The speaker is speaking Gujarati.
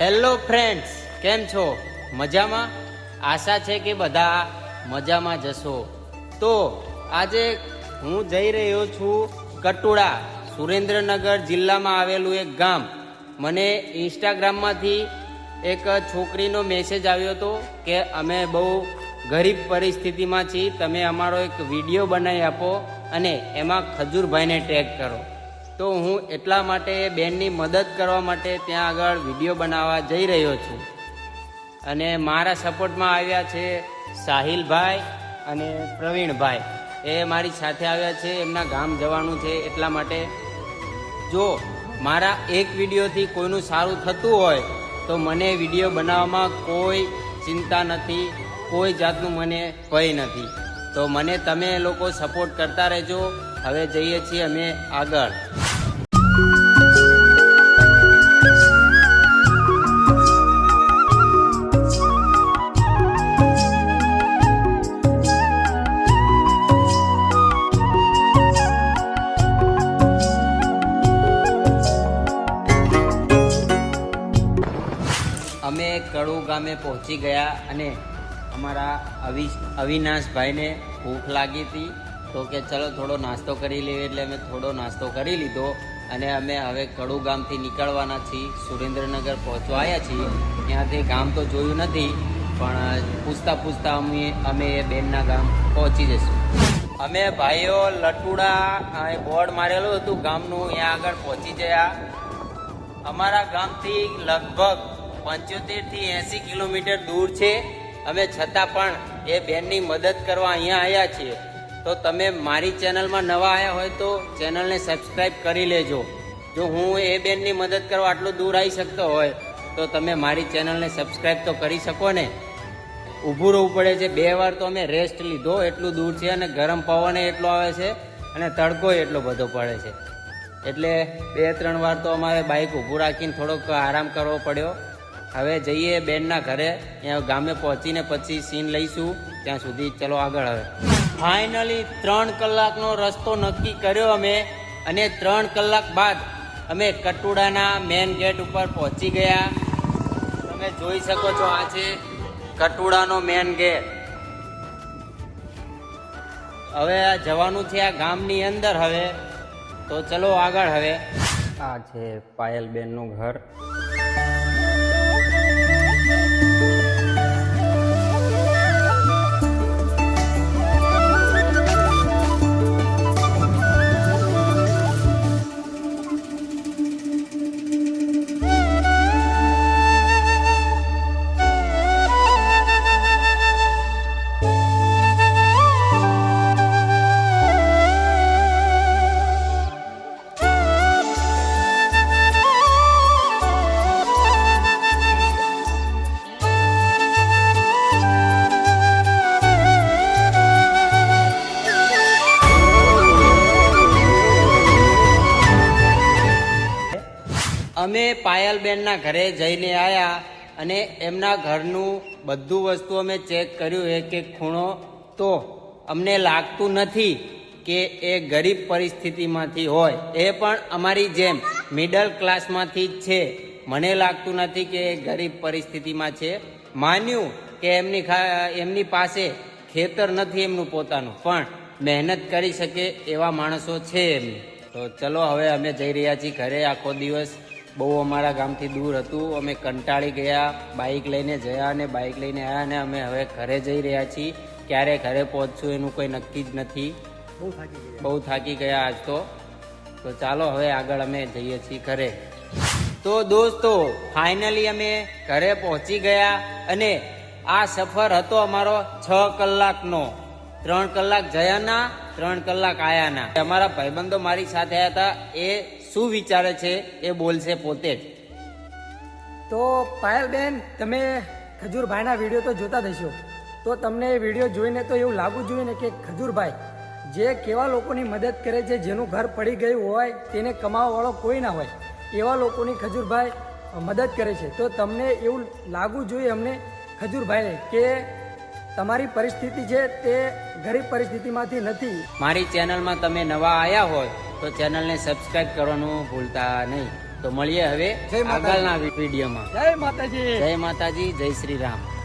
હેલો ફ્રેન્ડ્સ, કેમ છો? મજામાં? આશા છે કે બધા મજામાં જશો. તો આજે હું જઈ રહ્યો છું કટુડા, સુરેન્દ્રનગર જિલ્લામાં આવેલું એક ગામ. મને ઇન્સ્ટાગ્રામમાંથી એક છોકરીનો મેસેજ આવ્યો હતો કે અમે બહુ ગરીબ પરિસ્થિતિમાં છીએ, તમે અમારો એક વિડીયો બનાવી આપો અને એમાં ખજૂરભાઈને ટેગ કરો. તો હું એટલા માટે બેનની મદદ કરવા માટે ત્યાં આગળ વિડીયો બનાવવા જઈ રહ્યો છું. અને મારા સપોર્ટમાં આવ્યા છે સાહિલભાઈ અને પ્રવીણભાઈ, એ મારી સાથે આવ્યા છે. એમના ગામ જવાનું છે, એટલા માટે જો મારા એક વિડીયોથી કોઈનું સારું થતું હોય તો મને વિડીયો બનાવવામાં કોઈ ચિંતા નથી, કોઈ જાતનું મને ભય નથી. તો મને તમે લોકો સપોર્ટ કરતા રહેજો. હવે જઈએ છીએ અમે આગળ. અમે કડુ ગામે પહોંચી ગયા અને અમારા અવિનાશભાઈને ભૂખ લાગી હતી, તો કે ચલો થોડો નાસ્તો કરી લઈએ, એટલે અમે થોડો નાસ્તો કરી લીધો અને અમે હવે કડુ ગામથી નીકળવાના છીએ. સુરેન્દ્રનગર પહોંચવા આવ્યા છીએ. ત્યાંથી ગામ તો જોયું નથી, પણ પૂછતા અમે એ બેનના ગામ પહોંચી જઈશું. અમે ભાઈઓ લટુડા બોર્ડ મારેલું હતું ગામનું, ત્યાં આગળ પહોંચી ગયા. અમારા ગામથી લગભગ 75 થી 80 કિલોમીટર દૂર છે. અમે છતાં પણ એ બેનની મદદ કરવા અહીંયા આવ્યા છીએ. તો તમે મારી ચેનલમાં નવા આવ્યા હોય તો ચેનલને સબસ્ક્રાઈબ કરી લેજો. જો હું એ બેનની મદદ કરવા આટલું દૂર આવી શકતો હોય તો તમે મારી ચેનલને સબસ્ક્રાઈબ તો કરી શકો ને. ઊભું રહેવું પડે છે, 2 વાર તો અમે રેસ્ટ લીધો, એટલું દૂર છે અને ગરમ પવન એટલો આવે છે અને તડકો એટલો બધો પડે છે, એટલે 2-3 વાર તો અમારે બાઇક ઊભું રાખીને થોડોક આરામ કરવો પડ્યો. હવે જઈએ બેનના ઘરે, ત્યાં ગામે પહોંચીને પછી સીન લઈશું. ત્યાં સુધી ચલો આગળ. હવે ફાઇનલી 3 કલાકનો રસ્તો નક્કી કર્યો અમે, અને 3 કલાક બાદ અમે કટુડાના મેન ગેટ ઉપર પહોંચી ગયા. તમે જોઈ શકો છો, આ છે કટુડાનો મેન ગેટ. હવે જવાનું છે આ ગામની અંદર. હવે તો ચલો આગળ. હવે આ છે પાયલબેનનું ઘર. અમે પાયલબેનના ઘરે જઈને આવ્યા અને એમના ઘરનું બધું વસ્તુ અમે ચેક કર્યું, એક એક ખૂણો. તો અમને લાગતું નથી કે એ ગરીબ પરિસ્થિતિમાંથી હોય, એ પણ અમારી જેમ મિડલ ક્લાસમાંથી જ છે. મને લાગતું નથી કે એ ગરીબ પરિસ્થિતિમાં છે. માન્યું કે એમની પાસે ખેતર નથી એમનું પોતાનું, પણ મહેનત કરી શકે એવા માણસો છે એમની. તો ચલો હવે અમે જઈ રહ્યા છીએ ઘરે. આખો દિવસ બહુ અમારા ગામથી દૂર હતું, અમે કંટાળી ગયા. બાઇક લઈને જયા અને બાઇક લઈને આવ્યા, અને અમે હવે ઘરે જઈ રહ્યા છીએ. ક્યારે ઘરે પહોંચશું એનું કોઈ નક્કી જ નથી. બહુ થાકી ગયા આજ તો ચાલો હવે આગળ અમે જઈએ છીએ ઘરે. તો દોસ્તો ફાઇનલી અમે ઘરે પહોંચી ગયા, અને આ સફર હતો અમારો 6 કલાકનો. 3 કલાક જયાના, 3 કલાક આયાના. અમારા ભાઈબંધો મારી સાથે આવ્યા હતા, એ શું વિચારે છે એ બોલશે પોતે જ. તો પાયલબેન, તમે ખજૂરભાઈના વિડીયો તો જોતા થશો, તો તમને એ વિડીયો જોઈને તો એવું લાગવું જોઈએ ને કે ખજૂરભાઈ જે કેવા લોકોની મદદ કરે છે, જેનું ઘર પડી ગયું હોય, તેને કમાવાવાળો કોઈ ના હોય, એવા લોકોની ખજૂરભાઈ મદદ કરે છે. તો તમને એવું લાગવું જોઈએ અમને ખજૂરભાઈને કે તમારી પરિસ્થિતિ છે તે ગરીબ પરિસ્થિતિમાંથી નથી. મારી ચેનલમાં તમે નવા આવ્યા હોય તો ચેનલને સબસ્ક્રાઈબ કરવાનું ભૂલતા નહીં. તો મળીએ હવે જય માતાજી. આગળના વિડીયોમાં. જય માતાજી. જય માતાજી, જય શ્રી રામ.